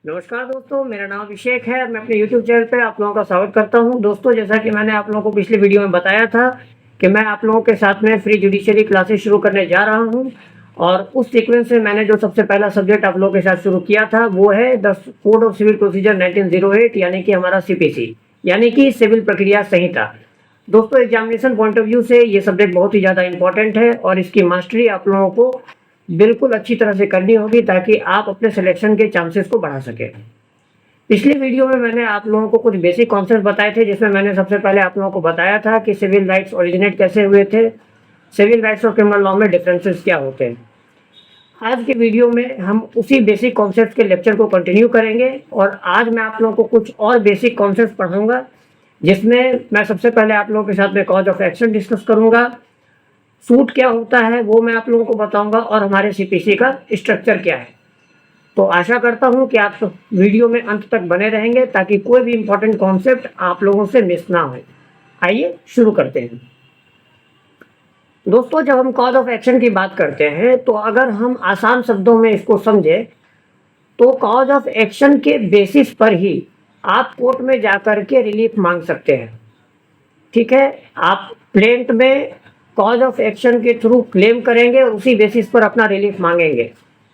नमस्कार दोस्तों, मेरा नाम अभिषेक है। मैं अपने YouTube चैनल पे आप लोगों का स्वागत करता हूं। दोस्तों, जैसा कि मैंने आप लोगों को पिछली वीडियो में बताया था कि मैं आप लोगों के साथ में फ्री जुडिशरी क्लासेस शुरू करने जा रहा हूं और उस सीक्वेंस में मैंने जो सबसे पहला सब्जेक्ट आप लोगों के साथ शुरू किया था वो है the code of civil procedure 1908 यानी कि हमारा CPC यानी कि सिविल प्रक्रिया संहिता। दोस्तों, एग्जामिनेशन पॉइंट ऑफ व्यू से ये सब्जेक्ट बहुत ही ज़्यादा इंपॉर्टेंट है और इसकी मास्टरी आप लोगों को बिल्कुल अच्छी तरह से करनी होगी ताकि आप अपने सिलेक्शन के चांसेस को बढ़ा सकें। पिछली वीडियो में मैंने आप लोगों को कुछ बेसिक कॉन्सेप्ट बताए थे, जिसमें मैंने सबसे पहले आप लोगों को बताया था कि सिविल राइट्स ओरिजिनेट कैसे हुए थे, सिविल राइट्स और क्रिमिनल लॉ में डिफरेंसेस क्या होते हैं। आज के वीडियो में हम उसी बेसिक कॉन्सेप्ट के लेक्चर को कंटिन्यू करेंगे और आज मैं आप लोगों को कुछ और बेसिक कॉन्सेप्ट पढ़ाऊंगा, जिसमें मैं सबसे पहले आप लोगों के साथ में कॉज ऑफ एक्शन डिस्कस करूंगा, सूट क्या होता है वो मैं आप लोगों को बताऊंगा और हमारे CPC का स्ट्रक्चर क्या है। तो आशा करता हूं कि आप वीडियो में अंत तक बने रहेंगे ताकि कोई भी इंपॉर्टेंट कॉन्सेप्ट आप लोगों से मिस ना हो। आइए शुरू करते हैं। दोस्तों, जब हम कॉज ऑफ एक्शन की बात करते हैं तो अगर हम आसान शब्दों में इसको समझें तो कॉज ऑफ एक्शन के बेसिस पर ही आप कोर्ट में जाकर के रिलीफ मांग सकते हैं। ठीक है, आप प्लेंट में कॉज ऑफ एक्शन के थ्रू क्लेम करेंगे और उसी बेसिस पर अपना रिलीफ मांगेंगे।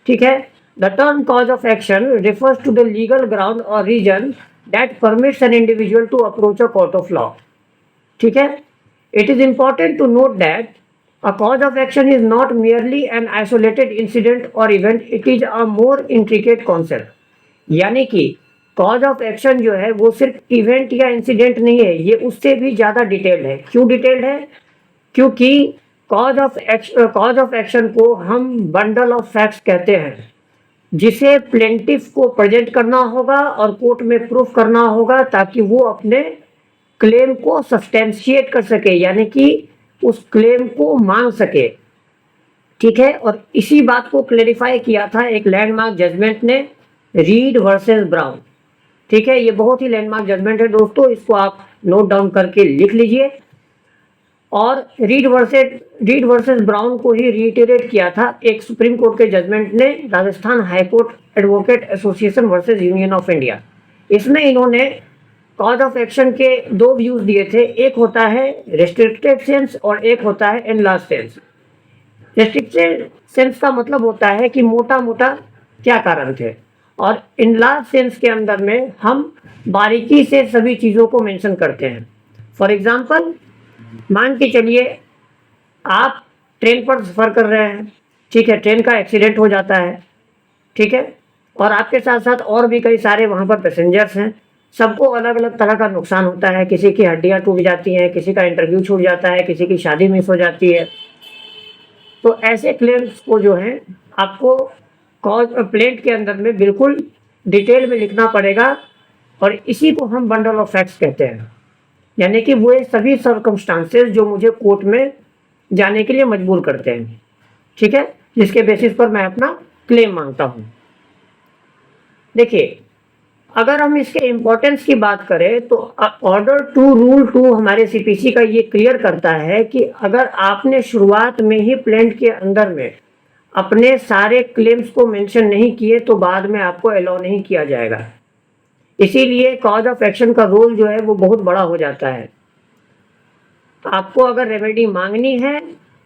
ठीक है, the term cause of action refers to the legal ground और reason that permits an individual to approach a court of law. ठीक है, it is important to note that a cause of action is not merely an isolated incident or event, it is a more intricate concept। यानी कि cause of action जो है वो सिर्फ event या incident नहीं है, ये उससे भी ज़्यादा डिटेल्ड है। क्यों डिटेल्ड है? क्योंकि कॉज ऑफ एक्शन को हम बंडल ऑफ फैक्ट्स कहते हैं, जिसे प्लेंटिफ को प्रेजेंट करना होगा और कोर्ट में प्रूफ करना होगा ताकि वो अपने क्लेम को सब्सटेंशिएट कर सके, यानी कि उस क्लेम को मांग सके। ठीक है, और इसी बात को क्लेरिफाई किया था एक लैंडमार्क जजमेंट ने, रीड वर्सेस ब्राउन। ठीक है, ये बहुत ही लैंडमार्क जजमेंट है दोस्तों, इसको आप नोट डाउन करके लिख लीजिए। और रीड वर्सेस ब्राउन को ही रिटेरेट किया था एक सुप्रीम कोर्ट के जजमेंट ने, Rajasthan high court advocate association versus union of India. इसमें इन्होंने कॉज ऑफ एक्शन के दो व्यूज दिए थे, एक होता है रेस्ट्रिक्टेड सेंस और एक होता है एनलार्ज सेंस। रेस्ट्रिक्टेड सेंस का मतलब होता है कि मोटा मोटा क्या कारण थे, और एनलार्ज सेंस के अंदर में हम बारीकी से सभी चीज़ों को मेंशन करते हैं। फॉर एग्जांपल, मान के चलिए आप ट्रेन पर सफ़र कर रहे हैं। ठीक है, ट्रेन का एक्सीडेंट हो जाता है। ठीक है, और आपके साथ साथ और भी कई सारे वहाँ पर पैसेंजर्स हैं, सबको अलग अलग तरह का नुकसान होता है। किसी की हड्डियाँ टूट जाती हैं, किसी का इंटरव्यू छूट जाता है, किसी की शादी मिस हो जाती है। तो ऐसे क्लेम्स को जो है आपको कॉज प्लेंट के अंदर में बिल्कुल डिटेल में लिखना पड़ेगा, और इसी को हम बंडल ऑफ फैक्ट्स कहते हैं। यानी कि वो सभी सर्कमस्टांसेस जो मुझे कोर्ट में जाने के लिए मजबूर करते हैं। ठीक है, जिसके बेसिस पर मैं अपना क्लेम मांगता हूँ। देखिए, अगर हम इसके इम्पोर्टेंस की बात करें तो ऑर्डर 2 रूल 2 हमारे CPC का ये क्लियर करता है कि अगर आपने शुरुआत में ही प्लेंट के अंदर में अपने सारे क्लेम्स को मेंशन नहीं किए तो बाद में आपको अलाउ नहीं किया जाएगा। इसीलिए कॉज ऑफ एक्शन का रोल जो है वो बहुत बड़ा हो जाता है। आपको अगर रेमेडी मांगनी है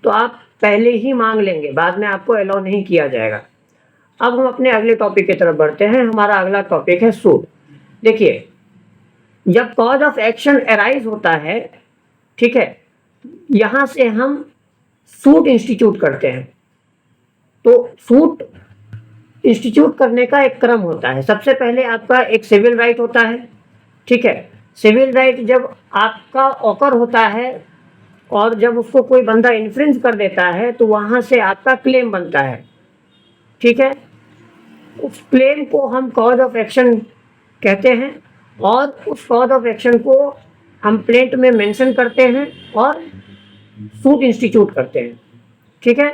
तो आप पहले ही मांग लेंगे, बाद में आपको अलाउ नहीं किया जाएगा। अब हम अपने अगले टॉपिक की तरफ बढ़ते हैं। हमारा अगला टॉपिक है सूट। देखिए, जब कॉज ऑफ एक्शन अराइज होता है, ठीक है, यहाँ से हम सूट इंस्टीट्यूट करते हैं। तो सूट इंस्टीट्यूट करने का एक क्रम होता है। सबसे पहले आपका एक सिविल राइट होता है। ठीक है, सिविल राइट जब आपका ऑकर होता है और जब उसको कोई बंदा इन्फ्रिंज कर देता है तो वहाँ से आपका क्लेम बनता है। ठीक है, उस क्लेम को हम कॉज ऑफ एक्शन कहते हैं और उस कॉज ऑफ एक्शन को हम प्लेंट में मेंशन करते हैं और सूट इंस्टीट्यूट करते हैं। ठीक है,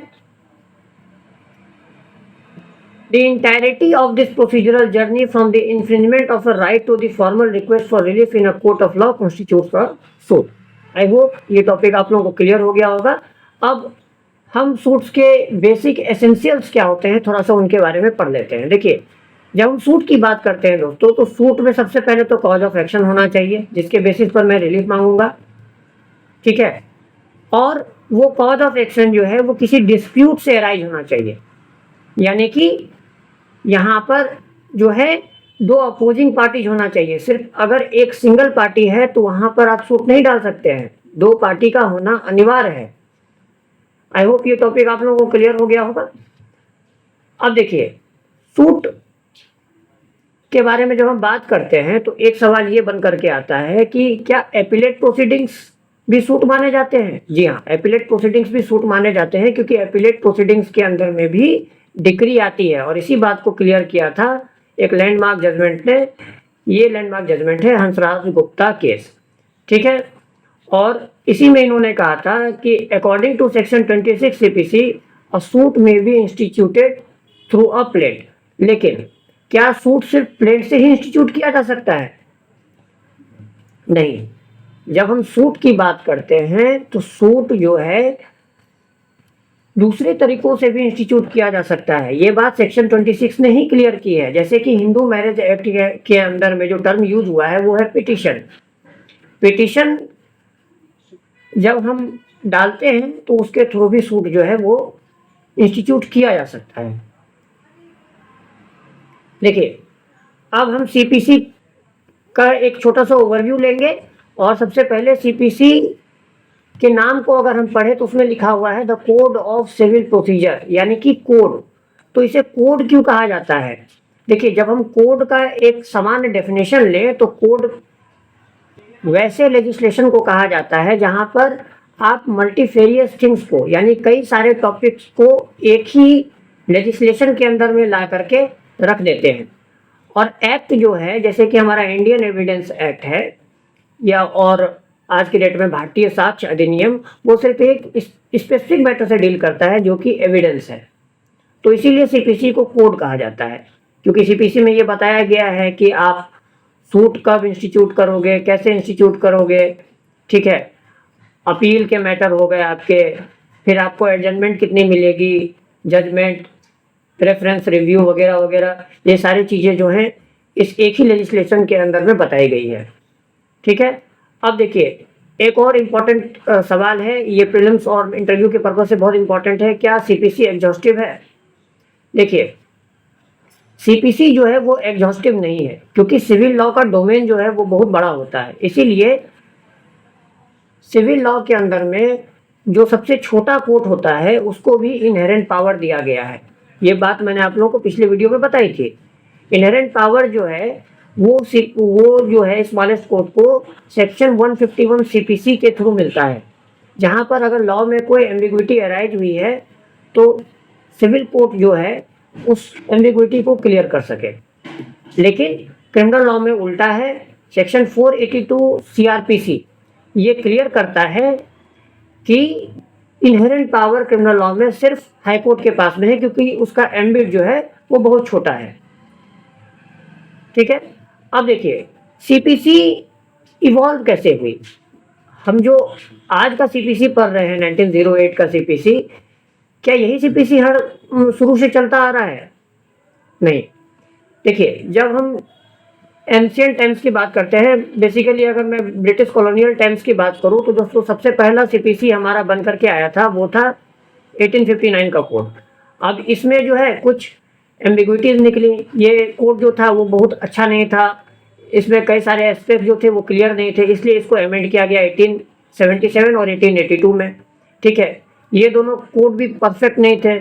The entirety of this procedural journey from the infringement of a right to the formal request for relief in a court of law constitutes a suit। I hope ये topic आप लोगों को clear हो गया होगा। अब हम सूट्स के बेसिक एसेंशियल्स क्या होते हैं, थोड़ा सा उनके बारे में पढ़ लेते हैं। देखिए, जब हम सूट की बात करते हैं दोस्तों, तो सूट में सबसे पहले तो कॉज ऑफ एक्शन होना चाहिए जिसके बेसिस पर मैं रिलीफ मांगूंगा, ठीक है। और वो कॉज ऑफ एक्शन जो है वो किसी डिस्प्यूट से अराइज होना चाहिए, यानी कि यहाँ पर जो है दो अपोजिंग पार्टीज होना चाहिए। सिर्फ अगर एक सिंगल पार्टी है तो वहां पर आप सूट नहीं डाल सकते हैं, दो पार्टी का होना अनिवार्य है। आई होप ये टॉपिक आप लोगों को क्लियर हो गया होगा। अब देखिए, सूट के बारे में जब हम बात करते हैं तो एक सवाल ये बन करके आता है कि क्या एपिलेट प्रोसीडिंग्स भी सूट माने जाते हैं? जी हाँ, एपिलेट प्रोसीडिंग्स भी सूट माने जाते हैं, क्योंकि एपिलेट प्रोसीडिंग्स के अंदर में भी डिक्री आती है, और इसी बात को क्लियर किया था एक लैंडमार्क जजमेंट ने। ये लैंडमार्क जजमेंट है हंसराज गुप्ता केस, ठीक है। और इसी में इन्होंने कहा था कि according to section 26 CPC a suit में be instituted through a plaint. लेकिन क्या सूट सिर्फ प्लेट से ही इंस्टीट्यूट किया जा सकता है? नहीं। जब हम सूट की बात करते हैं तो सूट जो है दूसरे तरीकों से भी इंस्टीट्यूट किया जा सकता है। ये बात सेक्शन 26 ने ही क्लियर की है। जैसे कि हिंदू मैरिज एक्ट के अंदर में जो टर्म यूज हुआ है वो है पिटिशन। पिटिशन जब हम डालते हैं तो उसके थ्रू भी सूट जो है वो इंस्टीट्यूट किया जा सकता है। देखिए, अब हम सीपीसी का एक छोटा सा ओवरव्यू लेंगे, और सबसे पहले सीपीसी के नाम को अगर हम पढ़े तो उसमें लिखा हुआ है the code of civil procedure, यानी कि कोड। तो इसे कोड क्यों कहा जाता है? देखिए, जब हम कोड का एक सामान्य डेफिनेशन लें तो कोड वैसे लेजिस्लेशन को कहा जाता है जहां पर आप मल्टीफेरियस थिंग्स को, यानी कई सारे टॉपिक्स को एक ही लेजिस्लेशन के अंदर में ला करके रख देते हैं। और एक्ट जो है, जैसे कि हमारा इंडियन एविडेंस एक्ट है, या और आज की डेट में भारतीय साक्ष्य अधिनियम, वो सिर्फ एक स्पेसिफिक मैटर से डील करता है जो कि एविडेंस है। तो इसीलिए सीपीसी को कोड कहा जाता है, क्योंकि सीपीसी में ये बताया गया है कि आप सूट कब इंस्टीट्यूट करोगे, कैसे इंस्टीट्यूट करोगे, ठीक है। अपील के मैटर हो गए आपके, फिर आपको एडजमेंट कितनी मिलेगी, जजमेंट, रेफरेंस रिव्यू वगैरह वगैरह, ये सारी चीज़ें जो हैं इस एक ही लेजिस्लेशन के अंदर में बताई गई है, ठीक है। अब देखिए, एक और इम्पॉर्टेंट सवाल है, ये प्रीलिम्स और इंटरव्यू के पर्पज से बहुत इंपॉर्टेंट है, क्या सीपीसी एग्जॉस्टिव है? देखिए, सीपीसी जो है वो एग्जॉस्टिव नहीं है, क्योंकि सिविल लॉ का डोमेन जो है वो बहुत बड़ा होता है। इसीलिए सिविल लॉ के अंदर में जो सबसे छोटा कोर्ट होता है उसको भी इनहेरेंट पावर दिया गया है। ये बात मैंने आप लोगों को पिछले वीडियो में बताई थी। इनहेरेंट पावर जो है वो जो है स्मॉलेस्ट कोर्ट को सेक्शन 151 सीपीसी के थ्रू मिलता है, जहाँ पर अगर लॉ में कोई एम्बिग्विटी अराइज हुई है तो सिविल कोर्ट जो है उस एम्बिग्विटी को क्लियर कर सके। लेकिन क्रिमिनल लॉ में उल्टा है। सेक्शन 482 सीआरपीसी ये क्लियर करता है कि इनहेरेंट पावर क्रिमिनल लॉ में सिर्फ हाई कोर्ट के पास में है, क्योंकि उसका एम्बिट जो है वो बहुत छोटा है, ठीक है। अब देखिए, सीपीसी इवॉल्व कैसे हुई? हम जो आज का सीपीसी पढ़ रहे हैं 1908 का सीपीसी, क्या यही सीपीसी हर शुरू से चलता आ रहा है? नहीं। देखिए, जब हम एंशियंट टाइम्स की बात करते हैं, बेसिकली अगर मैं ब्रिटिश कॉलोनियल टाइम्स की बात करूं तो दोस्तों सबसे पहला सीपीसी हमारा बन करके आया था वो था 1859 का कोड। अब इसमें जो है कुछ एम्बिग्विटीज निकली। ये कोड जो था वो बहुत अच्छा नहीं था, इसमें कई सारे एस्पेक्ट जो थे वो क्लियर नहीं थे, इसलिए इसको अमेंड किया गया 1877 और 1882 में, ठीक है। ये दोनों कोड भी परफेक्ट नहीं थे,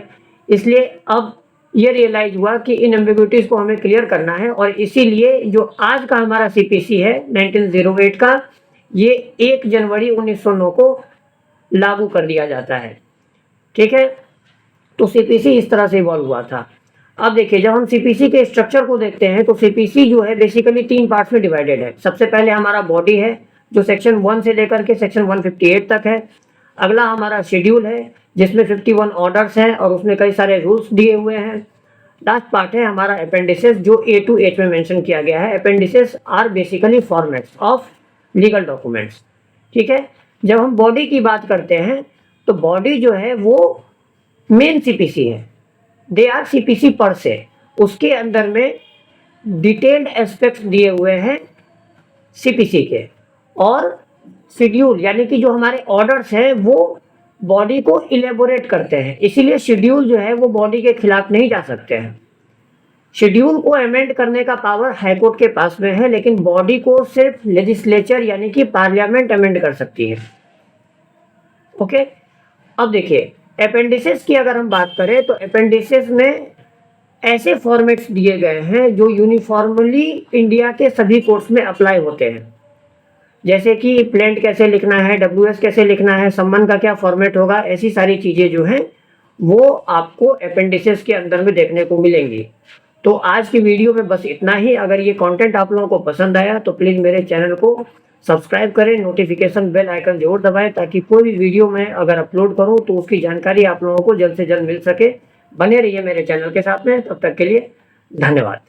इसलिए अब ये रियलाइज हुआ कि इन एम्बिग्विटीज को हमें क्लियर करना है, और इसीलिए जो आज का हमारा सीपीसी है 1908 का, ये 1 जनवरी 1909 को लागू कर दिया जाता है, ठीक है। तो सीपीसी इस तरह से इवॉल्व हुआ था। अब देखिए, जब हम सीपीसी के स्ट्रक्चर को देखते हैं तो सीपीसी जो है बेसिकली 3 पार्ट्स में डिवाइडेड है। सबसे पहले हमारा बॉडी है जो सेक्शन 1 से लेकर के सेक्शन 158 तक है। अगला हमारा शेड्यूल है जिसमें 51 ऑर्डर्स हैं और उसमें कई सारे रूल्स दिए हुए हैं। लास्ट पार्ट है हमारा अपेंडिसेस, जो A to H में मेंशन किया गया है। Appendices are basically formats of legal documents, ठीक है। जब हम बॉडी की बात करते हैं तो बॉडी जो है वो मेन सीपीसी है, दे आर सीपीसी पर से। उसके अंदर में डिटेल्ड एस्पेक्ट्स दिए हुए हैं सीपीसी के, और शेड्यूल यानी कि जो हमारे ऑर्डर्स हैं वो बॉडी को इलेबोरेट करते हैं, इसीलिए शेड्यूल जो है वो बॉडी के खिलाफ नहीं जा सकते हैं। शेड्यूल को अमेंड करने का पावर हाईकोर्ट के पास में है, लेकिन बॉडी को सिर्फ लेजिस्लेचर यानी कि पार्लियामेंट अमेंड कर सकती है। ओके, अब देखिए अपेंडिसेस की अगर हम बात करें तो अपेंडिसेस में ऐसे फॉर्मेट्स दिए गए हैं जो यूनिफॉर्मली इंडिया के सभी कोर्ट्स में अप्लाई होते हैं, जैसे कि प्लेंट कैसे लिखना है, डब्ल्यूएस कैसे लिखना है, सम्मन का क्या फॉर्मेट होगा, ऐसी सारी चीज़ें जो हैं वो आपको अपेंडिसेस के अंदर में देखने को मिलेंगी। तो आज की वीडियो में बस इतना ही। अगर ये कंटेंट आप लोगों को पसंद आया तो प्लीज़ मेरे चैनल को सब्सक्राइब करें, नोटिफिकेशन बेल आइकन जरूर दबाएं, ताकि कोई भी वीडियो मैं अगर अपलोड करूं तो उसकी जानकारी आप लोगों को जल्द से जल्द मिल सके। बने रहिए मेरे चैनल के साथ में, तब तक के लिए धन्यवाद।